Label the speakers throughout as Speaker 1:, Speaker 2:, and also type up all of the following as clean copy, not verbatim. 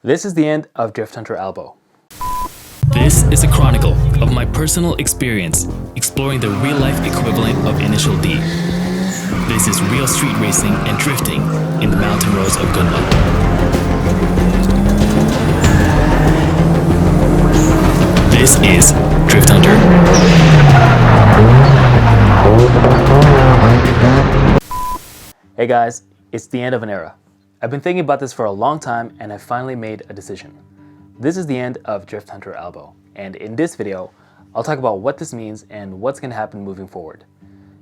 Speaker 1: This is the end of DriftHunterAlbo.
Speaker 2: This is a chronicle of my personal experience exploring the real-life equivalent of Initial D. This is real street racing and drifting in the mountain roads of Gunma. This is Drift Hunter.
Speaker 1: Hey guys, it's the end of an era. I've been thinking about this for a long time and I finally made a decision. This is the end of DriftHunterAlbo, and in this video, I'll talk about what this means and what's going to happen moving forward.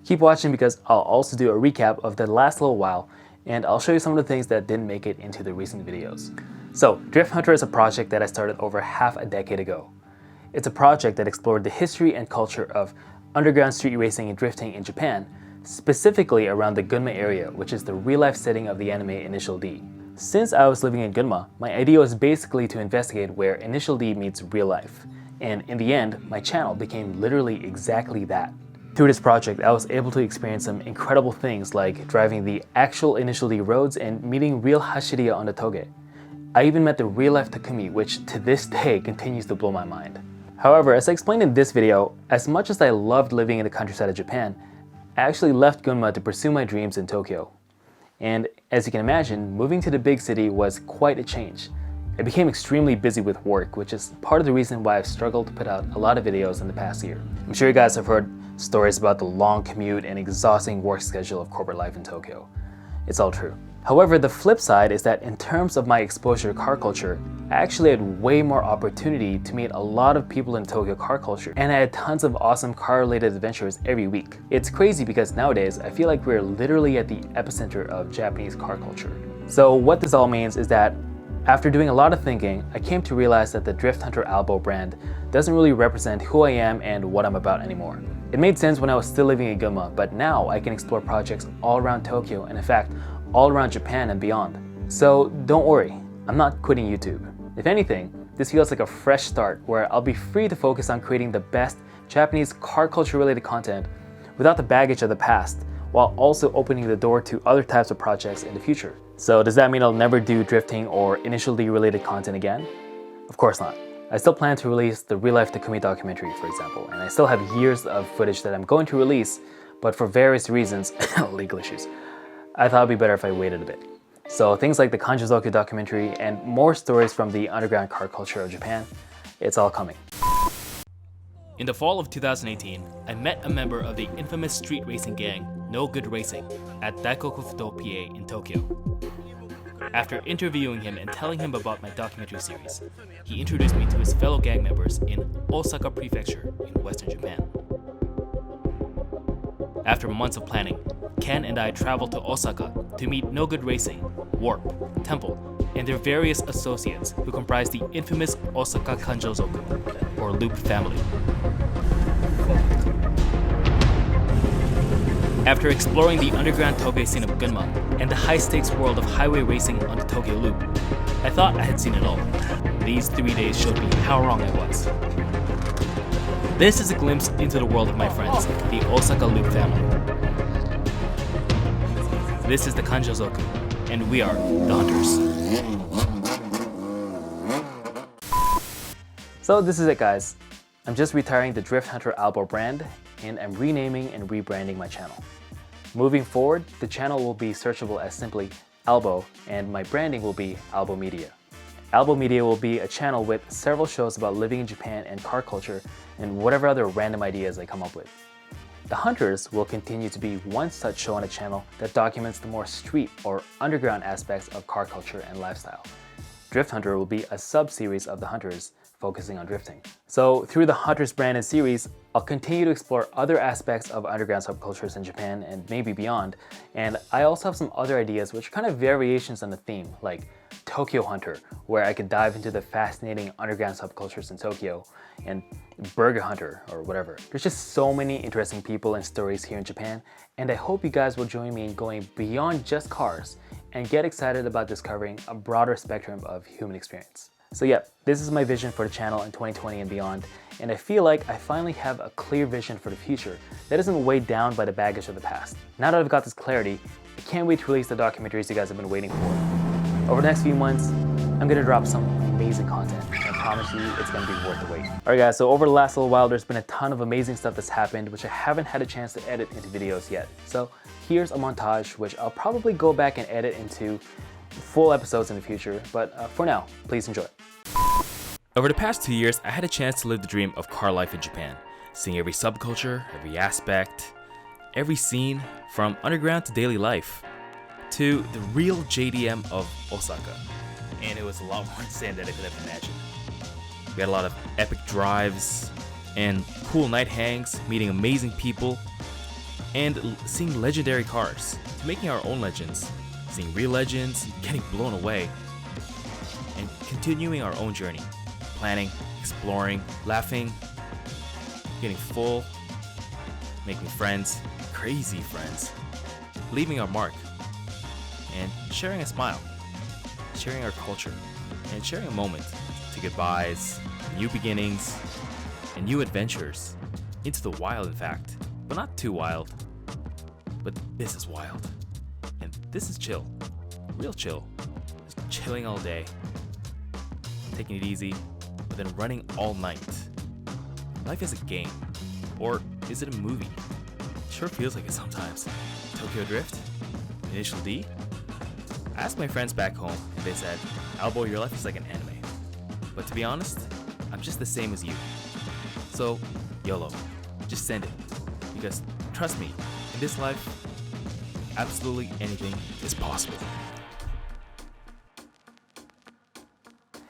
Speaker 1: Keep watching because I'll also do a recap of the last little while, and I'll show you some of the things that didn't make it into the recent videos. So, Drift Hunter is a project that I started over half a decade ago. It's a project that explored the history and culture of underground street racing and drifting in Japan, specifically around the Gunma area, which is the real-life setting of the anime Initial D. Since I was living in Gunma, my idea was basically to investigate where Initial D meets real life. And in the end, my channel became literally exactly that. Through this project, I was able to experience some incredible things like driving the actual Initial D roads and meeting real Hashiriya on the Toge. I even met the real-life Takumi, which to this day continues to blow my mind. However, as I explained in this video, as much as I loved living in the countryside of Japan, I actually left Gunma to pursue my dreams in Tokyo. And as you can imagine, moving to the big city was quite a change. I became extremely busy with work, which is part of the reason why I've struggled to put out a lot of videos in the past year. I'm sure you guys have heard stories about the long commute and exhausting work schedule of corporate life in Tokyo. It's all true. However, the flip side is that in terms of my exposure to car culture, I actually had way more opportunity to meet a lot of people in Tokyo car culture, and I had tons of awesome car-related adventures every week. It's crazy because nowadays, I feel like we're literally at the epicenter of Japanese car culture. So what this all means is that after doing a lot of thinking, I came to realize that the DriftHunterAlbo brand doesn't really represent who I am and what I'm about anymore. It made sense when I was still living in Gunma, but now I can explore projects all around Tokyo and in fact, all around Japan and beyond. So don't worry, I'm not quitting YouTube. If anything, this feels like a fresh start where I'll be free to focus on creating the best Japanese car culture related content without the baggage of the past, while also opening the door to other types of projects in the future. So does that mean I'll never do drifting or Initial D related content again? Of course not. I still plan to release the real-life Takumi documentary, for example, and I still have years of footage that I'm going to release, but for various reasons, legal issues, I thought it'd be better if I waited a bit. So things like the Kanjizoku documentary and more stories from the underground car culture of Japan, it's all coming.
Speaker 2: In the fall of 2018, I met a member of the infamous street racing gang, No Good Racing, at Daikokufuto, PA in Tokyo. After interviewing him and telling him about my documentary series, he introduced me to his fellow gang members in Osaka Prefecture in Western Japan. After months of planning, Ken and I traveled to Osaka to meet No Good Racing, Warp, Temple, and their various associates who comprise the infamous Osaka Kanjozoku, or Loop family. After exploring the underground Toge scene of Gunma and the high-stakes world of highway racing on the Toge Loop, I thought I had seen it all. These 3 days showed me how wrong I was. This is a glimpse into the world of my friends, the Osaka Loop family. This is the Kanjozoku, and we are the Hunters.
Speaker 1: So this is it guys. I'm just retiring the DriftHunterAlbo brand and I'm renaming and rebranding my channel. Moving forward, the channel will be searchable as simply Albo and my branding will be Albo Media. Albo Media will be a channel with several shows about living in Japan and car culture and whatever other random ideas I come up with. The Hunters will continue to be one such show on a channel that documents the more street or underground aspects of car culture and lifestyle. Drift Hunter will be a sub-series of The Hunters focusing on drifting. So through the Hunters brand and series, I'll continue to explore other aspects of underground subcultures in Japan and maybe beyond. And I also have some other ideas which are kind of variations on the theme, like Tokyo Hunter, where I could dive into the fascinating underground subcultures in Tokyo, and Burger Hunter or whatever. There's just so many interesting people and stories here in Japan, and I hope you guys will join me in going beyond just cars and get excited about discovering a broader spectrum of human experience. So yeah, this is my vision for the channel in 2020 and beyond, and I feel like I finally have a clear vision for the future that isn't weighed down by the baggage of the past. Now that I've got this clarity, I can't wait to release the documentaries you guys have been waiting for. Over the next few months, I'm gonna drop some amazing content. I promise you it's gonna be worth the wait. Alright guys, so over the last little while, there's been a ton of amazing stuff that's happened, which I haven't had a chance to edit into videos yet. So here's a montage, which I'll probably go back and edit into full episodes in the future, but for now, please enjoy.
Speaker 2: Over the past 2 years, I had a chance to live the dream of car life in Japan, seeing every subculture, every aspect, every scene, from underground to daily life, to the real JDM of Osaka. And it was a lot more insane than I could have imagined. We had a lot of epic drives and cool night hangs, meeting amazing people, and seeing legendary cars, to making our own legends, seeing real legends, getting blown away, and continuing our own journey, planning, exploring, laughing, getting full, making friends, crazy friends, leaving our mark, and sharing a smile, sharing our culture, and sharing a moment to goodbyes, new beginnings, and new adventures, into the wild in fact, but not too wild. But this is wild, and this is chill, real chill, just chilling all day, taking it easy, but then running all night. Life is a game, or is it a movie? It sure feels like it sometimes. Tokyo Drift? Initial D? I asked my friends back home, and they said, "Albo, your life is like an anime." But to be honest, I'm just the same as you. So, YOLO, just send it. Because trust me, in this life, absolutely anything is possible.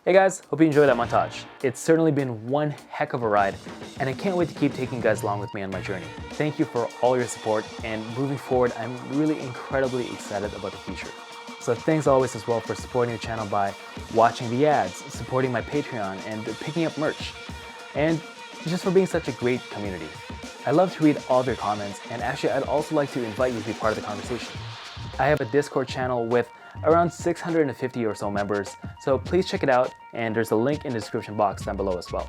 Speaker 1: Hey guys, hope you enjoyed that montage. It's certainly been one heck of a ride, and I can't wait to keep taking you guys along with me on my journey. Thank you for all your support, and moving forward, I'm really incredibly excited about the future. So thanks always as well for supporting the channel by watching the ads, supporting my Patreon, and picking up merch. And just for being such a great community. I love to read all of your comments, and actually I'd also like to invite you to be part of the conversation. I have a Discord channel with around 650 or so members, so please check it out, and there's a link in the description box down below as well.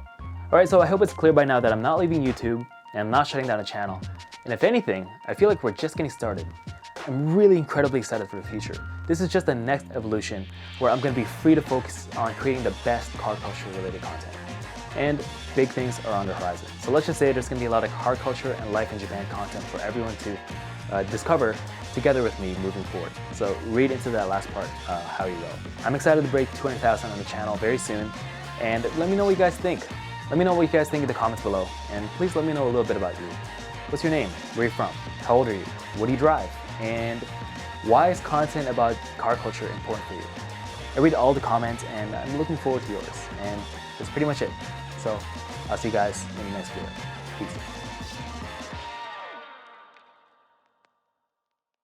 Speaker 1: Alright, so I hope it's clear by now that I'm not leaving YouTube, and I'm not shutting down the channel, and if anything, I feel like we're just getting started. I'm really incredibly excited for the future. This is just the next evolution where I'm going to be free to focus on creating the best car culture related content. And big things are on the horizon. So let's just say there's going to be a lot of car culture and life in Japan content for everyone to discover together with me moving forward. So read into that last part how you will. I'm excited to break 200,000 on the channel very soon, and let me know what you guys think. Let me know what you guys think in the comments below, and please let me know a little bit about you. What's your name? Where are you from? How old are you? What do you drive? And why is content about car culture important for you? I read all the comments, and I'm looking forward to yours. And that's pretty much it. So I'll see you guys in the next video. Peace.